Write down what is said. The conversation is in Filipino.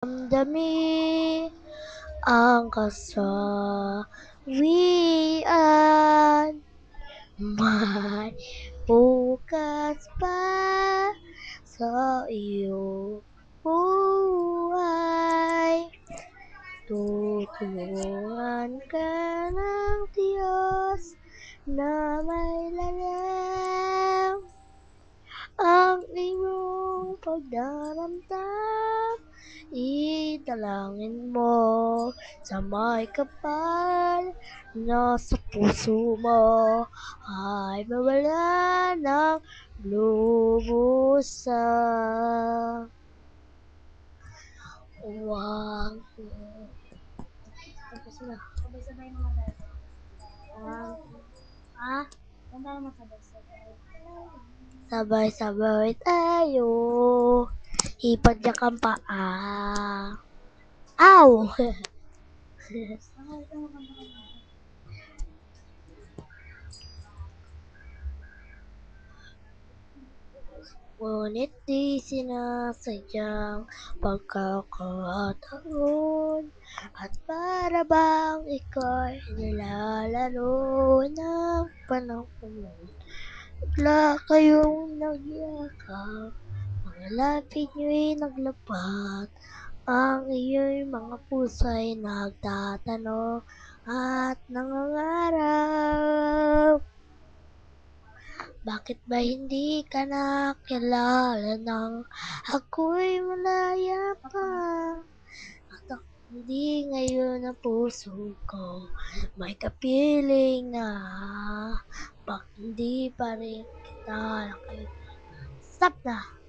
Damdamin ang kasawian, may bukas pa sa iyong buhay. Tutulungan ka ng Diyos na may lalim ang iyong pagdaramdam. Idalangin mo sa may kapal na sa puso mo ay mawala ng lubusan. Huwag tapos na. Sabay-sabay naman tayo. Ah, Kung tayo magsabay-sabay. sabay-sabay tayo. Ipadyak ang paa. Ow! Ito mo kanta ka na. Ngunit di sinasadyang pagkakataon, at para bang ika'y nilalaro ng panahon. Bigla kayong nagyakap, mga labi nyo'y naglapat, ang iyo'y mga puso'y nagtatanong at nangangarap. Bakit ba hindi ka nakilala nang ako'y malaya pa? At hindi ngayon ang puso ko may kapiling na bakit hindi pa rin kita nakita? Stop na!